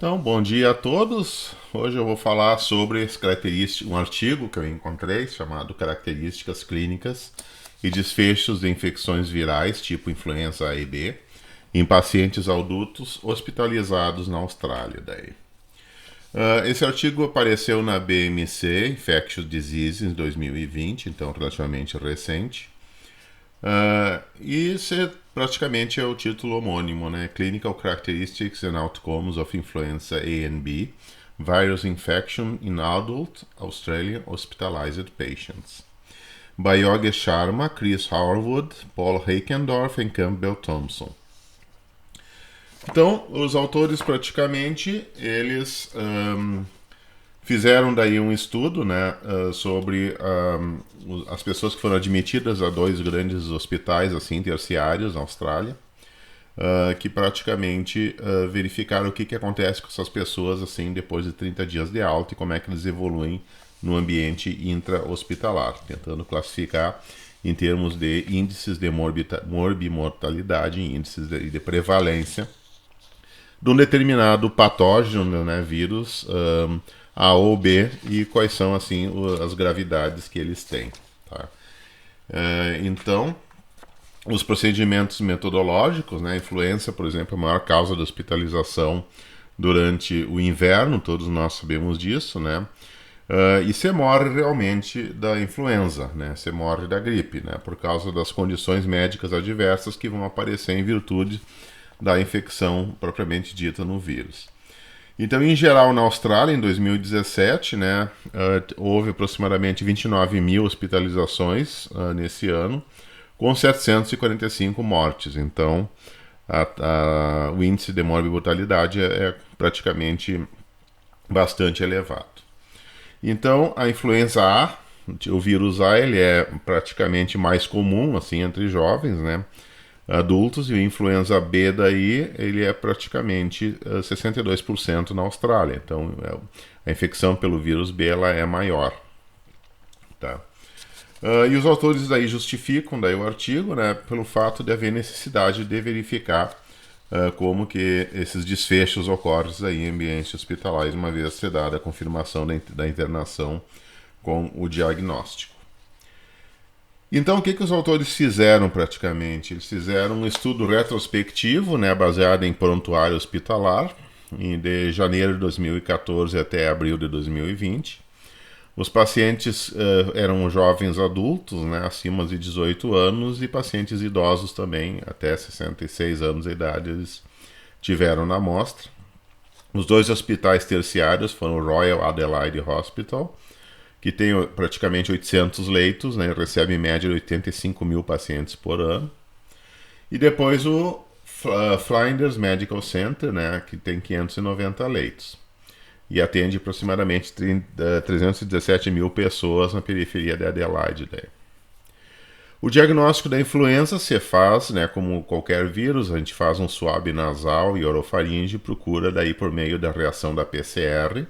Então, bom dia a todos. Hoje eu vou falar sobre as características, um artigo que eu encontrei chamado Características Clínicas e Desfechos de Infecções Virais tipo influenza A e B em pacientes adultos hospitalizados na Austrália. Esse artigo apareceu na BMC Infectious Diseases em 2020, então relativamente recente. E esse praticamente é o título homônimo, né? Clinical Characteristics and Outcomes of Influenza A and B, Virus Infection in Adult Australian Hospitalized Patients. By Yogesh Sharma, Chris Harwood, Paul Heikendorf e Campbell Thompson. Então, os autores praticamente, eles fizeram daí um estudo, né, sobre as pessoas que foram admitidas a dois grandes hospitais assim, terciários na Austrália, que praticamente verificaram o que acontece com essas pessoas assim, depois de 30 dias de alta e como é que eles evoluem no ambiente intra-hospitalar, tentando classificar em termos de índices de morbimortalidade, índices de prevalência de um determinado patógeno, né, vírus, A ou B, e quais são assim as gravidades que eles têm. Tá? Então, os procedimentos metodológicos, né, a influenza, por exemplo, é a maior causa de hospitalização durante o inverno, todos nós sabemos disso, né? E você morre realmente da influenza, né? Você morre da gripe, né? Por causa das condições médicas adversas que vão aparecer em virtude da infecção propriamente dita no vírus. Então, em geral, na Austrália, em 2017, né, houve aproximadamente 29 mil hospitalizações nesse ano, com 745 mortes. Então, o índice de mortalidade é praticamente bastante elevado. Então, a influenza A, o vírus A, ele é praticamente mais comum assim entre jovens, né? Adultos, e o influenza B daí ele é praticamente 62% na Austrália. Então a infecção pelo vírus B ela é maior, tá? E os autores daí justificam daí o artigo, né, pelo fato de haver necessidade de verificar como que esses desfechos ocorrem aí em ambientes hospitalares, uma vez ser dada a confirmação da internação com o diagnóstico. Então, o que os autores fizeram praticamente? Eles fizeram um estudo retrospectivo, né, baseado em prontuário hospitalar, de janeiro de 2014 até abril de 2020. Os pacientes eram jovens adultos, né, acima de 18 anos, e pacientes idosos também, até 66 anos de idade, eles tiveram na amostra. Os dois hospitais terciários foram o Royal Adelaide Hospital, que tem praticamente 800 leitos, né, recebe em média 85 mil pacientes por ano. E depois o Flinders Medical Center, né, que tem 590 leitos. E atende aproximadamente 317 mil pessoas na periferia de Adelaide. Daí. O diagnóstico da influenza se faz, né, como qualquer vírus, a gente faz um swab nasal e orofaringe e procura daí por meio da reação da PCR,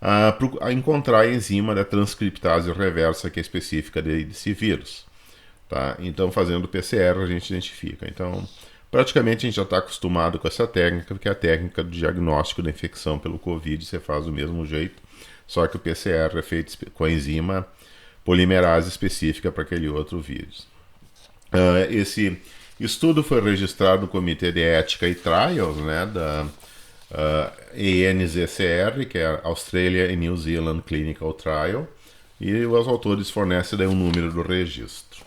a encontrar a enzima da transcriptase reversa que é específica desse vírus. Tá? Então, fazendo PCR, a gente identifica. Então, praticamente a gente já está acostumado com essa técnica, porque é a técnica do diagnóstico da infecção pelo Covid você faz do mesmo jeito, só que o PCR é feito com a enzima polimerase específica para aquele outro vírus. Esse estudo foi registrado no Comitê de Ética e Trials, né, da ANZCR, que é a Australia and New Zealand Clinical Trial, e os autores fornecem daí um número do registro.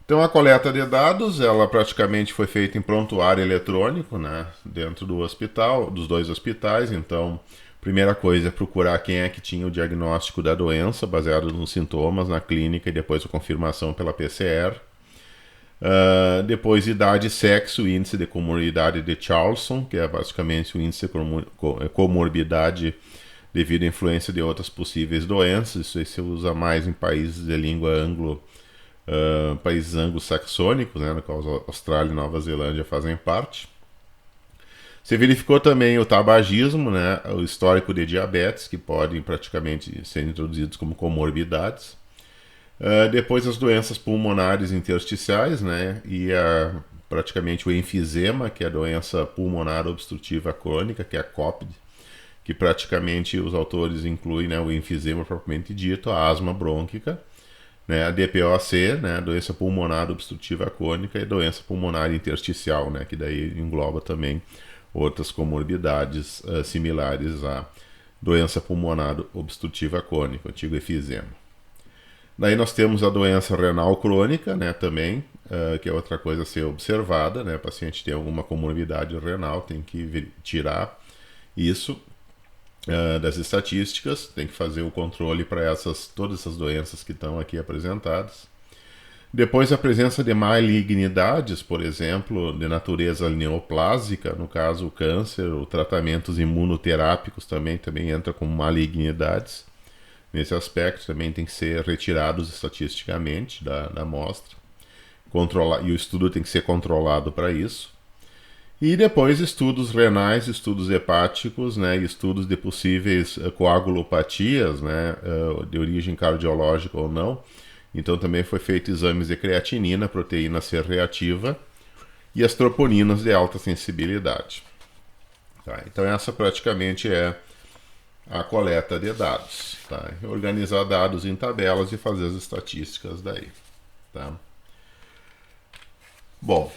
Então a coleta de dados, ela praticamente foi feita em prontuário eletrônico, né, dentro do hospital, dos dois hospitais. Então, primeira coisa é procurar quem é que tinha o diagnóstico da doença, baseado nos sintomas na clínica e depois a confirmação pela PCR. Depois idade, sexo, índice de comorbidade de Charlson, que é basicamente o índice de comorbidade devido à influência de outras possíveis doenças. Isso aí se usa mais em países de língua países anglo-saxônicos, né, no qual Austrália e Nova Zelândia fazem parte. Se verificou também o tabagismo, né, o histórico de diabetes, que podem praticamente ser introduzidos como comorbidades. Depois as doenças pulmonares intersticiais, né, e praticamente o enfisema, que é a doença pulmonar obstrutiva crônica, que é a COPD, que praticamente os autores incluem, né, o enfisema propriamente dito, a asma brônquica, né, a DPOC, né, doença pulmonar obstrutiva crônica, e doença pulmonar intersticial, né, que daí engloba também outras comorbidades similares à doença pulmonar obstrutiva crônica, o antigo enfisema. Daí nós temos a doença renal crônica, né, também, que é outra coisa a ser observada, né, o paciente tem alguma comorbidade renal, tem que tirar isso das estatísticas, tem que fazer o controle para todas essas doenças que estão aqui apresentadas. Depois a presença de malignidades, por exemplo, de natureza neoplásica, no caso o câncer, ou tratamentos imunoterápicos também entra como malignidades. Nesse aspecto também tem que ser retirados estatisticamente da amostra. E o estudo tem que ser controlado para isso. E depois estudos renais, estudos hepáticos, né, estudos de possíveis coagulopatias, né, de origem cardiológica ou não. Então também foi feito exames de creatinina, proteína C reativa e as troponinas de alta sensibilidade. Tá? Então essa praticamente é a coleta de dados. Tá? Organizar dados em tabelas e fazer as estatísticas daí. Tá? Bom,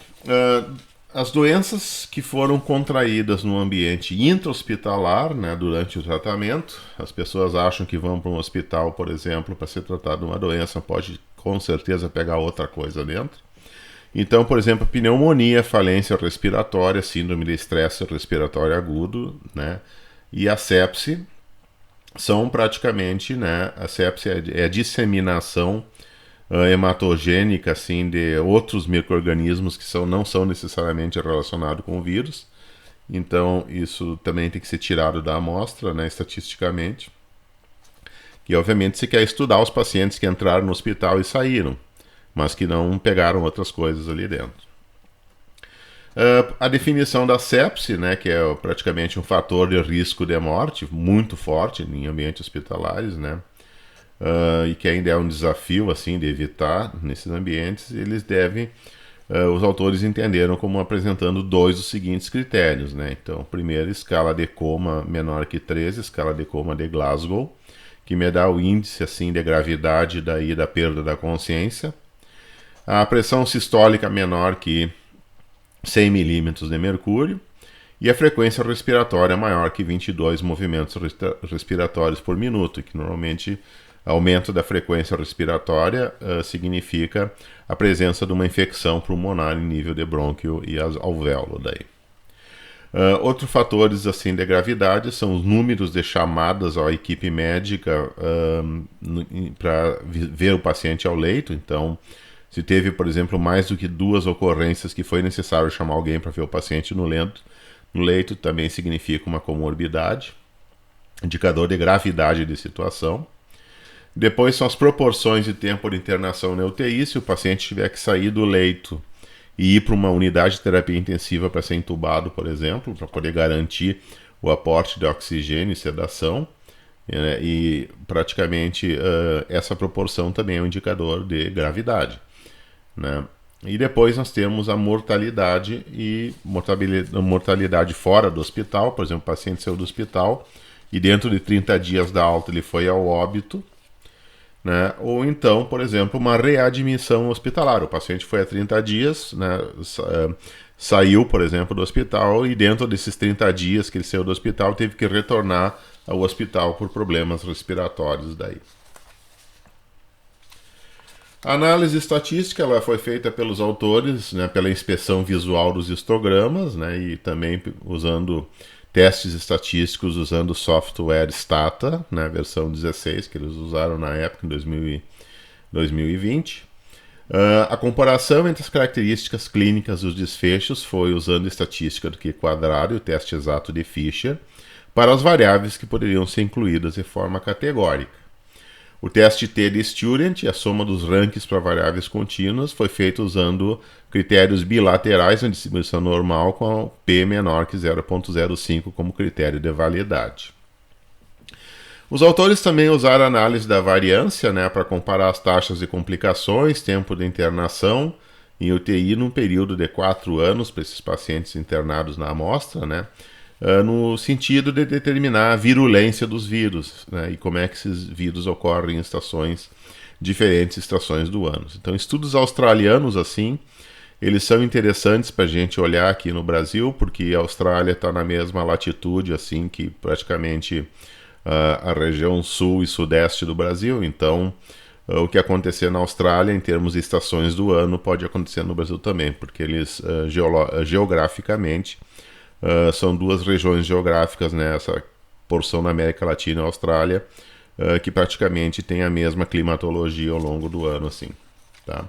as doenças que foram contraídas no ambiente intra-hospitalar, né, durante o tratamento, as pessoas acham que vão para um hospital, por exemplo, para ser tratado de uma doença, pode com certeza pegar outra coisa dentro. Então, por exemplo, pneumonia, falência respiratória, síndrome de estresse respiratório agudo, né, e a sepse são praticamente, né, a sepse é a disseminação hematogênica assim, de outros micro-organismos que não são necessariamente relacionados com o vírus. Então, isso também tem que ser tirado da amostra, né, estatisticamente. E, obviamente, se quer estudar os pacientes que entraram no hospital e saíram, mas que não pegaram outras coisas ali dentro. A definição da sepse, né, que é praticamente um fator de risco de morte muito forte em ambientes hospitalares, né, e que ainda é um desafio assim de evitar nesses ambientes, os autores entenderam como apresentando dois dos seguintes critérios, né? Então, primeiro, escala de coma menor que 13, escala de coma de Glasgow, que me dá o índice assim de gravidade daí da perda da consciência. A pressão sistólica menor que 100 milímetros de mercúrio e a frequência respiratória maior que 22 movimentos respiratórios por minuto, que normalmente aumento da frequência respiratória significa a presença de uma infecção pulmonar em nível de brônquio e alvéolo daí. Outros fatores assim de gravidade são os números de chamadas à equipe médica para ver o paciente ao leito. Então, se teve, por exemplo, mais do que 2 ocorrências que foi necessário chamar alguém para ver o paciente no leito, também significa uma comorbidade, indicador de gravidade de situação. Depois são as proporções de tempo de internação na UTI. Se o paciente tiver que sair do leito e ir para uma unidade de terapia intensiva para ser entubado, por exemplo, para poder garantir o aporte de oxigênio e sedação. E praticamente essa proporção também é um indicador de gravidade. Né? E depois nós temos a mortalidade e mortalidade fora do hospital. Por exemplo, o paciente saiu do hospital e dentro de 30 dias da alta ele foi ao óbito. Né? Ou então, por exemplo, uma readmissão hospitalar. O paciente foi há 30 dias, né? Saiu, por exemplo, do hospital e dentro desses 30 dias que ele saiu do hospital teve que retornar ao hospital por problemas respiratórios daí. A análise estatística ela foi feita pelos autores, né, pela inspeção visual dos histogramas, né, e também usando testes estatísticos usando o software Stata, né, versão 16, que eles usaram na época, em 2020. A comparação entre as características clínicas e os desfechos foi usando estatística do Q² e o teste exato de Fisher para as variáveis que poderiam ser incluídas de forma categórica. O teste T de Student, a soma dos rankings para variáveis contínuas, foi feito usando critérios bilaterais na distribuição normal com P menor que 0,05 como critério de validade. Os autores também usaram a análise da variância, né, para comparar as taxas de complicações, tempo de internação em UTI num período de 4 anos para esses pacientes internados na amostra, né? No sentido de determinar a virulência dos vírus, né, e como é que esses vírus ocorrem em diferentes estações do ano. Então, estudos australianos assim, eles são interessantes para a gente olhar aqui no Brasil, porque a Austrália está na mesma latitude assim que praticamente a região sul e sudeste do Brasil. Então, o que acontecer na Austrália em termos de estações do ano pode acontecer no Brasil também, porque eles geograficamente são duas regiões geográficas, né, essa porção na América Latina e Austrália, que praticamente tem a mesma climatologia ao longo do ano, assim, tá?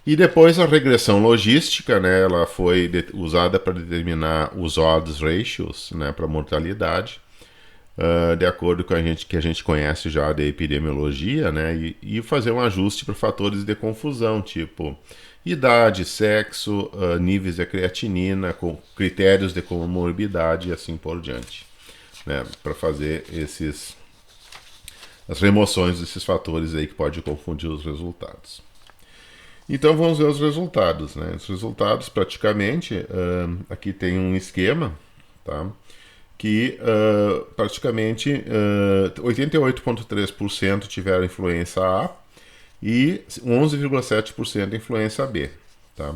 E depois a regressão logística, né, ela foi usada para determinar os odds ratios, né, para mortalidade, de acordo com que a gente conhece já da epidemiologia, né, e fazer um ajuste para fatores de confusão, tipo idade, sexo, níveis de creatinina, com critérios de comorbidade e assim por diante, né, para fazer as remoções desses fatores aí que pode confundir os resultados. Então vamos ver os resultados, né? Os resultados praticamente, aqui tem um esquema, tá? Que praticamente 88,3% tiveram influença A e 11,7% influença B, tá?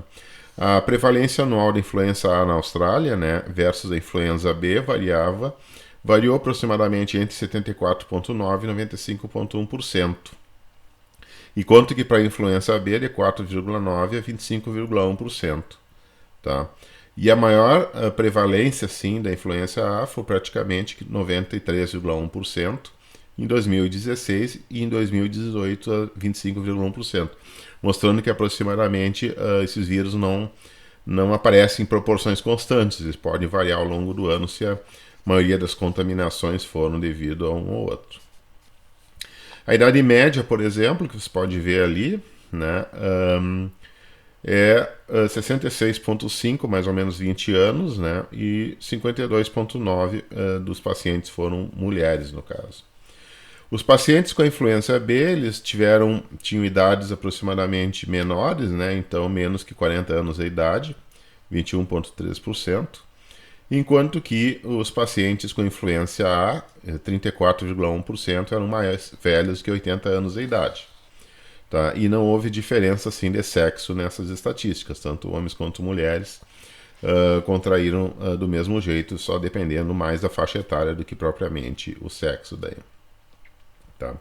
A prevalência anual da influença A na Austrália, né, versus a influenza B variou aproximadamente entre 74,9% e 95,1%. Enquanto que para a influenza B de 4,9% a 25,1%. Tá? E a maior prevalência sim, da influenza A foi praticamente 93,1% em 2016 e em 2018 a 25,1%, mostrando que aproximadamente esses vírus não aparecem em proporções constantes, eles podem variar ao longo do ano se a maioria das contaminações foram devido a um ou outro. A idade média, por exemplo, que você pode ver ali, né, é 66,5, mais ou menos 20 anos, né, e 52,9 dos pacientes foram mulheres, no caso. Os pacientes com a influenza B, eles tinham idades aproximadamente menores, né, então menos que 40 anos de idade, 21,3%. Enquanto que os pacientes com influenza A, 34,1%, eram mais velhos que 80 anos de idade. Tá? E não houve diferença assim, de sexo nessas estatísticas, tanto homens quanto mulheres contraíram do mesmo jeito, só dependendo mais da faixa etária do que propriamente o sexo daí. Tá?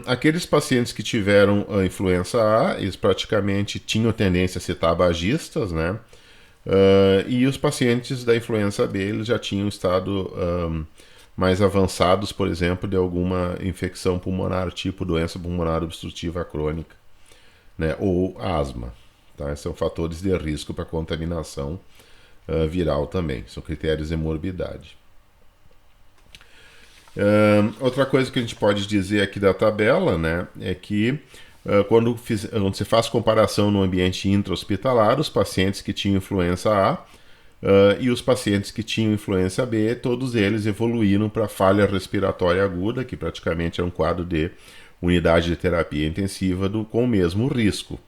Aqueles pacientes que tiveram a influença A, eles praticamente tinham tendência a ser tabagistas, né? E os pacientes da influenza B eles já tinham estado mais avançados, por exemplo, de alguma infecção pulmonar, tipo doença pulmonar obstrutiva crônica, né, ou asma. Tá? São fatores de risco para contaminação viral também, são critérios de morbidade. Outra coisa que a gente pode dizer aqui da tabela, né, é que quando se faz comparação no ambiente intra-hospitalar, os pacientes que tinham influenza A e os pacientes que tinham influenza B, todos eles evoluíram para falha respiratória aguda, que praticamente é um quadro de unidade de terapia intensiva com o mesmo risco.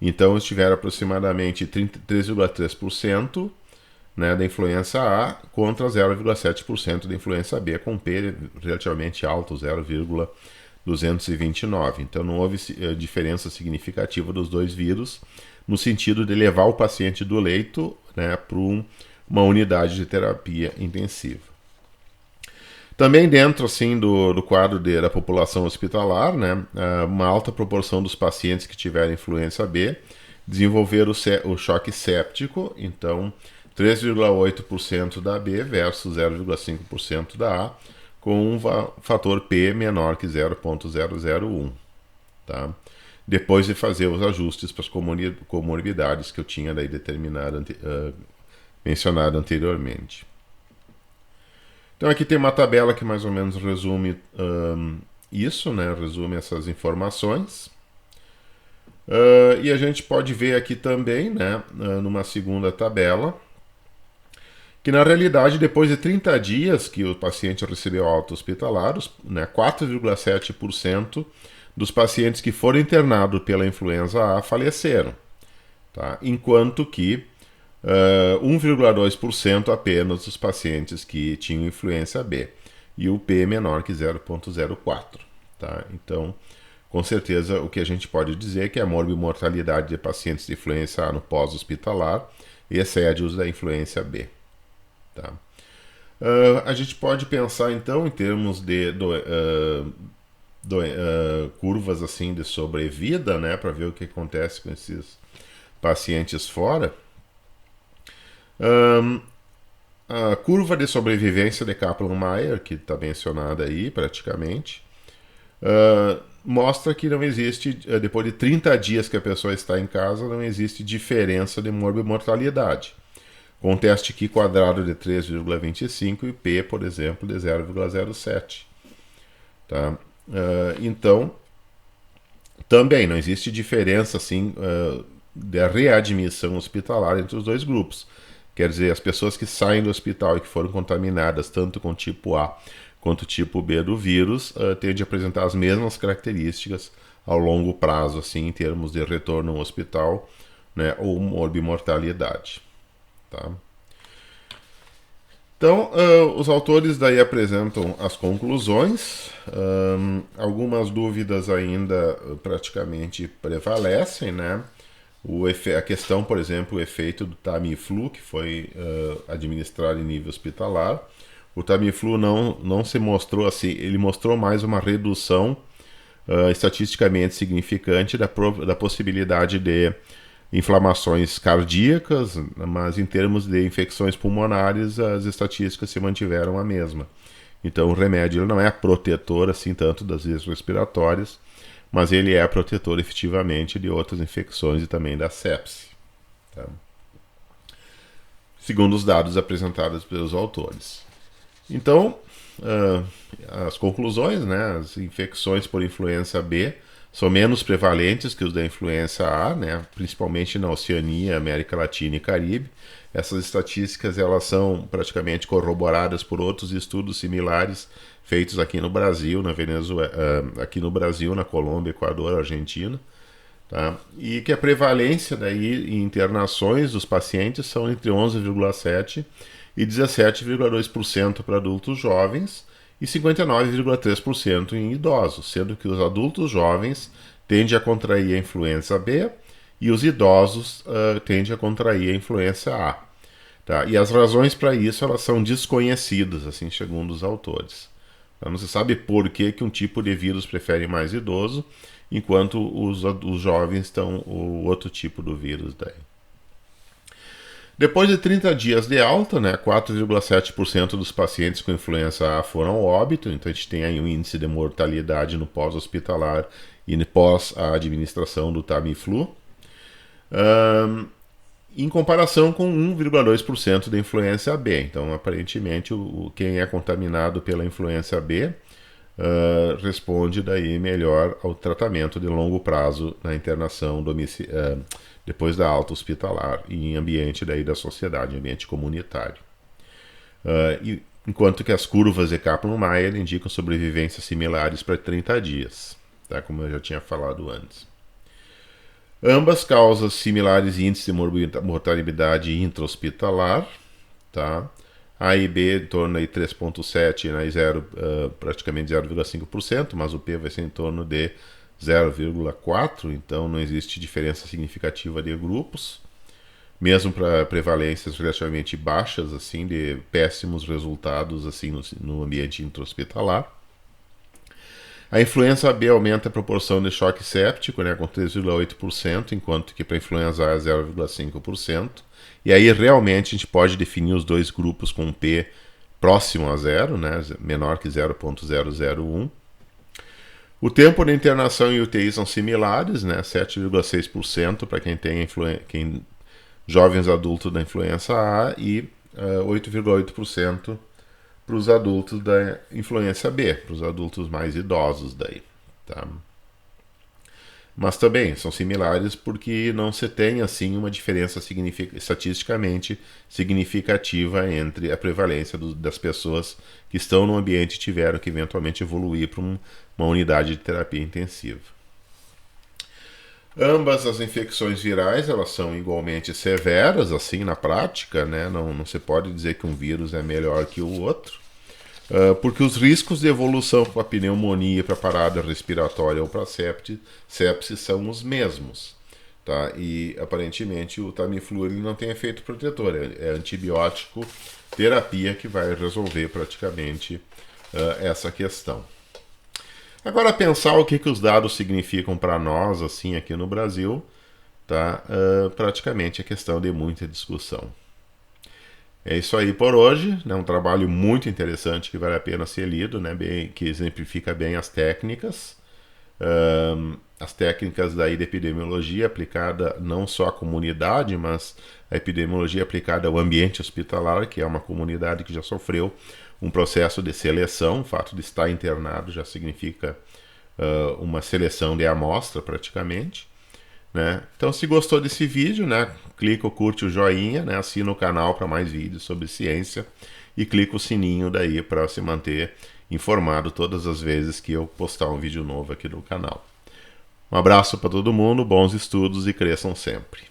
Então, eles tiveram aproximadamente 3,3%, né, da influenza A contra 0,7% da influenza B, com P relativamente alto, 0,229. Então não houve diferença significativa dos dois vírus no sentido de levar o paciente do leito, né, para uma unidade de terapia intensiva. Também dentro assim, do quadro da população hospitalar, né, uma alta proporção dos pacientes que tiveram influenza B desenvolveram o choque séptico, então 3,8% da B versus 0,5% da A, com um fator P menor que 0,001. Tá? Depois de fazer os ajustes para as comorbidades que eu tinha daí mencionado anteriormente. Então aqui tem uma tabela que mais ou menos resume isso, né? Resume essas informações. E a gente pode ver aqui também, né, numa segunda tabela, que na realidade, depois de 30 dias que o paciente recebeu alta hospitalar, né, 4,7% dos pacientes que foram internados pela influenza A faleceram, tá? Enquanto que 1,2% apenas dos pacientes que tinham influenza B, e o P menor que 0,04. Tá? Então, com certeza, o que a gente pode dizer é que a morbimortalidade de pacientes de influenza A no pós-hospitalar excede os da influenza B. Tá? A gente pode pensar, então, em termos de curvas assim de sobrevida, né, para ver o que acontece com esses pacientes fora. A curva de sobrevivência de Kaplan-Meier, que está mencionada aí praticamente, mostra que não existe, depois de 30 dias que a pessoa está em casa, não existe diferença de morbimortalidade. Com um teste Q quadrado de 3,25 e P, por exemplo, de 0,07. Tá? Então, também não existe diferença assim, de readmissão hospitalar entre os dois grupos. Quer dizer, as pessoas que saem do hospital e que foram contaminadas tanto com tipo A quanto tipo B do vírus tendem a apresentar as mesmas características ao longo prazo, assim, em termos de retorno ao hospital, né, ou morbimortalidade. Tá? Então, os autores daí apresentam as conclusões. Algumas dúvidas ainda praticamente prevalecem, né? A questão, por exemplo, o efeito do Tamiflu, que foi administrado em nível hospitalar. O Tamiflu não se mostrou assim, ele mostrou mais uma redução estatisticamente significante da possibilidade de inflamações cardíacas, mas em termos de infecções pulmonares, as estatísticas se mantiveram a mesma. Então, o remédio ele não é protetor assim tanto das vias respiratórias, mas ele é protetor efetivamente de outras infecções e também da sepse. Tá? Segundo os dados apresentados pelos autores. Então, as conclusões, né, as infecções por influenza B são menos prevalentes que os da influenza A, né, principalmente na Oceania, América Latina e Caribe. Essas estatísticas elas são praticamente corroboradas por outros estudos similares feitos aqui no Brasil, na Venezuela, aqui no Brasil, na Colômbia, Equador, Argentina, tá? E que a prevalência daí em internações dos pacientes são entre 11,7% e 17,2% para adultos jovens e 59,3% em idosos, sendo que os adultos jovens tendem a contrair a influenza B e os idosos tendem a contrair a influenza A. Tá? E as razões para isso elas são desconhecidas, assim, segundo os autores. Tá? Não se sabe por que um tipo de vírus prefere mais idoso, enquanto os jovens estão o outro tipo do vírus daí. Depois de 30 dias de alta, né, 4,7% dos pacientes com influenza A foram ao óbito, então a gente tem aí um índice de mortalidade no pós-hospitalar e pós a administração do Tamiflu, em comparação com 1,2% da influenza B. Então, aparentemente, quem é contaminado pela influenza B responde daí melhor ao tratamento de longo prazo na internação depois da alta hospitalar e em ambiente daí da sociedade, ambiente comunitário. Enquanto que as curvas de Kaplan-Meier indicam sobrevivências similares para 30 dias, tá? Como eu já tinha falado antes. Ambas causas similares índice de mortalidade intra-hospitalar, tá? A e B em torno de 3,7%, né, praticamente 0,5%, mas o P vai ser em torno de 0,4%, então não existe diferença significativa de grupos, mesmo para prevalências relativamente baixas, assim, de péssimos resultados assim, no ambiente intra-hospitalar. A influenza B aumenta a proporção de choque séptico, né, com 3,8%, enquanto que para a influenza A é 0,5%. E aí realmente a gente pode definir os dois grupos com um P próximo a zero, né, menor que 0,001. O tempo de internação e UTI são similares, né, 7,6% para quem tem jovens adultos da influenza A e 8,8% para os adultos da influenza B, para os adultos mais idosos daí, tá? mas também são similares porque não se tem assim uma diferença estatisticamente significativa entre a prevalência das pessoas que estão no ambiente e tiveram que eventualmente evoluir para uma unidade de terapia intensiva. Ambas as infecções virais, elas são igualmente severas, assim, na prática, né? Não se pode dizer que um vírus é melhor que o outro, porque os riscos de evolução para pneumonia, para parada respiratória ou para sepsis são os mesmos. Tá? E aparentemente o Tamiflu ele não tem efeito protetor, é antibiótico terapia que vai resolver praticamente essa questão. Agora pensar o que os dados significam para nós, assim, aqui no Brasil, tá? Praticamente é questão de muita discussão. É isso aí por hoje, né? Um trabalho muito interessante que vale a pena ser lido, né? Que exemplifica bem as técnicas daí da epidemiologia aplicada não só à comunidade, mas a epidemiologia aplicada ao ambiente hospitalar, que é uma comunidade que já sofreu um processo de seleção. O fato de estar internado já significa uma seleção de amostra praticamente, né? Então, se gostou desse vídeo, né, clica ou curte o joinha, né, assina o canal para mais vídeos sobre ciência e clica o sininho daí para se manter informado todas as vezes que eu postar um vídeo novo aqui no canal. Um abraço para todo mundo, bons estudos e cresçam sempre.